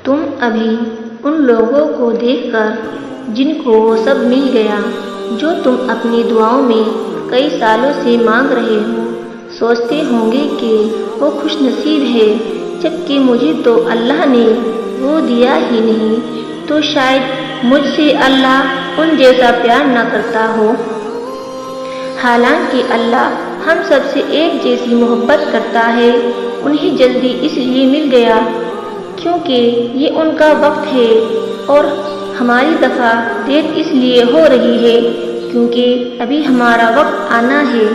تم ابھی ان لوگوں کو دیکھ کر جن کو وہ سب مل گیا جو تم اپنی دعاؤں میں کئی سالوں سے مانگ رہے ہو، سوچتے ہوں گے کہ وہ خوش نصیب ہے، جبکہ مجھے تو اللہ نے وہ دیا ہی نہیں، تو شاید مجھ سے اللہ ان جیسا پیار نہ کرتا ہو۔ حالانکہ اللہ ہم سب سے ایک جیسی محبت کرتا ہے۔ انہیں جلدی اس لیے مل گیا کیونکہ یہ ان کا وقت ہے، اور ہماری دفعہ دیر اس لیے ہو رہی ہے کیونکہ ابھی ہمارا وقت آنا ہے،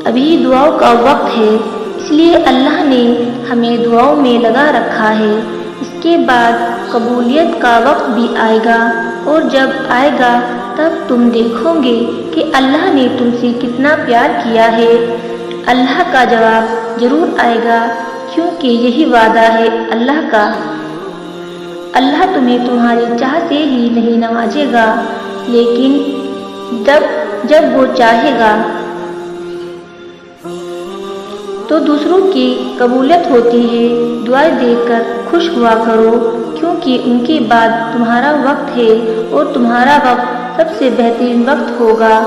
ابھی دعاؤں کا وقت ہے، اس لیے اللہ نے ہمیں دعاؤں میں لگا رکھا ہے۔ اس کے بعد قبولیت کا وقت بھی آئے گا، اور جب آئے گا تب تم دیکھو گے کہ اللہ نے تم سے کتنا پیار کیا ہے۔ اللہ کا جواب ضرور آئے گا کیونکہ یہی وعدہ ہے اللہ کا۔ اللہ تمہیں تمہاری چاہ سے ہی نہیں نوازے گا، لیکن جب وہ چاہے گا تو دوسروں کی قبولیت ہوتی ہے۔ دعائیں دے کر خوش ہوا کرو کیونکہ ان کے بعد تمہارا وقت ہے، اور تمہارا وقت سب سے بہترین وقت ہوگا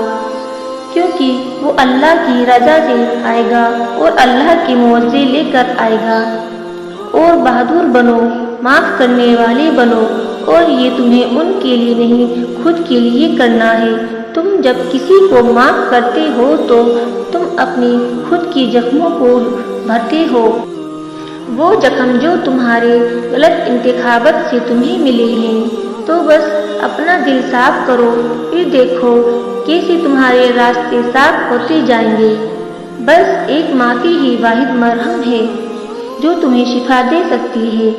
کیونکہ وہ اللہ کی رضا سے آئے گا اور اللہ کے معاوضے لے کر آئے گا۔ اور بہادر بنو، معاف کرنے والے بنو، اور یہ تمہیں ان کے لیے نہیں خود کے لیے کرنا ہے۔ تم جب کسی کو معاف کرتے ہو تو تم اپنی خود کی زخموں کو بھرتے ہو، وہ زخم جو تمہارے غلط انتخابات سے تمہیں ملے ہیں۔ تو بس اپنا دل صاف کرو، پھر دیکھو کیسے تمہارے راستے صاف ہوتے جائیں گے۔ بس ایک معافی ہی واحد مرہم ہے جو تمہیں شفا دے سکتی ہے،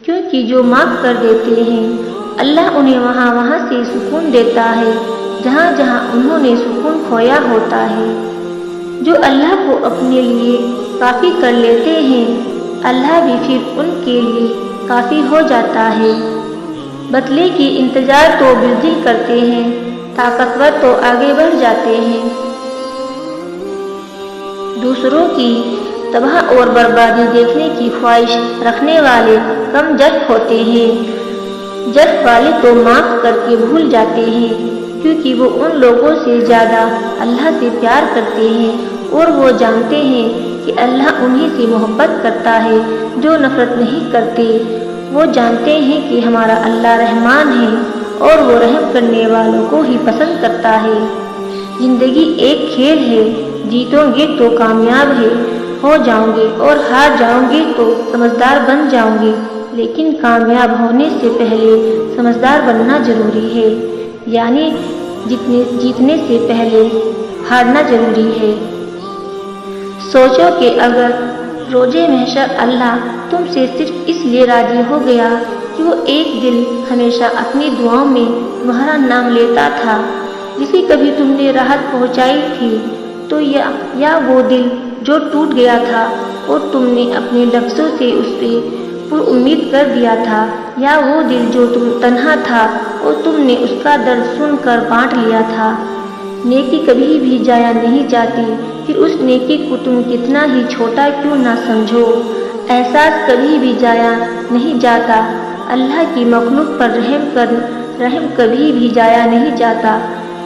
کیونکہ جو معاف کر دیتے ہیں اللہ انہیں وہاں سے سکون دیتا ہے جہاں جہاں انہوں نے سکون کھویا ہوتا ہے۔ جو اللہ کو اپنے لیے کافی کر لیتے ہیں اللہ بھی پھر ان کے لیے کافی ہو جاتا ہے۔ بدلے کی انتظار تو بزدل کرتے ہیں، طاقتور تو آگے بڑھ جاتے ہیں۔ دوسروں کی تباہ اور بربادی دیکھنے کی خواہش رکھنے والے کم ظرف ہوتے ہیں، ظرف والے تو معاف کر کے بھول جاتے ہیں کیونکہ وہ ان لوگوں سے زیادہ اللہ سے پیار کرتے ہیں، اور وہ جانتے ہیں کہ اللہ انہی سے محبت کرتا ہے جو نفرت نہیں کرتے۔ وہ جانتے ہیں کہ ہمارا اللہ رحمان ہے اور وہ رحم کرنے والوں کو ہی پسند کرتا ہے۔ زندگی ایک کھیل ہے، جیتو گے تو کامیاب ہو جاؤ گے اور ہار جاؤ گے تو سمجھدار بن جاؤ گے، لیکن کامیاب ہونے سے پہلے سمجھدار بننا ضروری ہے، یعنی جیتنے سے پہلے ہارنا ضروری ہے۔ سوچو کہ اگر روز محشر اللہ تم سے صرف اس لیے راضی ہو گیا کہ وہ ایک دل ہمیشہ اپنی دعاؤں میں تمہارا نام لیتا تھا، جسے کبھی تم نے راحت پہنچائی تھی، تو یا وہ دل جو ٹوٹ گیا تھا اور تم نے اپنے لفظوں سے اس پہ پر امید کر دیا تھا، یا وہ دل جو تم تنہا تھا اور تم نے اس کا درد سن کر بانٹ لیا تھا۔ نیکی کبھی بھی ضائع نہیں جاتی، پھر اس نیکی کو تم کتنا ہی چھوٹا کیوں نہ سمجھو۔ احساس کبھی بھی ضائع نہیں جاتا، اللہ کی مخلوق پر رحم کبھی بھی ضائع نہیں جاتا،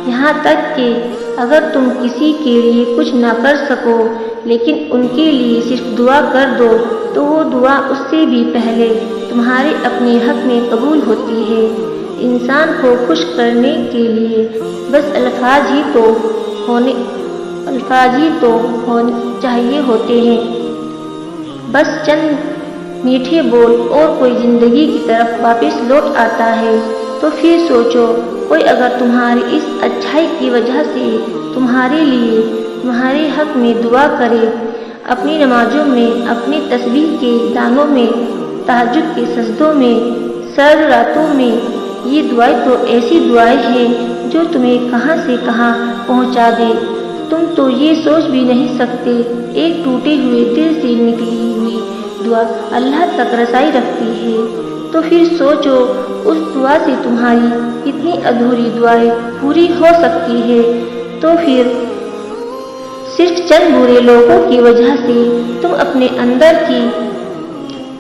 یہاں تک کہ اگر تم کسی کے لیے کچھ نہ کر سکو لیکن ان کے لیے صرف دعا کر دو تو وہ دعا اس سے بھی پہلے تمہارے اپنے حق میں قبول ہوتی ہے۔ انسان کو خوش کرنے کے لیے بس الفاظ ہی تو چاہیے ہوتے ہیں، بس چند میٹھے بول اور کوئی زندگی کی طرف واپس لوٹ آتا ہے۔ تو پھر سوچو، کوئی اگر تمہاری اس اچھائی کی وجہ سے تمہارے لیے تمہارے حق میں دعا کرے، اپنی نمازوں میں، اپنی تسبیح کے دانوں میں، تہجد کے سجدوں میں، سرد راتوں میں، یہ دعائیں تو ایسی دعائیں ہیں جو تمہیں کہاں سے کہاں پہنچا دے۔ تم تو یہ سوچ بھی نہیں سکتے، ایک ٹوٹے ہوئے دل سے نکلی ہوئی دعا اللہ تک رسائی رکھتی ہے۔ تو پھر سوچو اس دعا سے تمہاری کتنی ادھوری دعائیں پوری ہو سکتی ہے۔ تو پھر صرف چند برے لوگوں کی وجہ سے تم اپنے اندر کی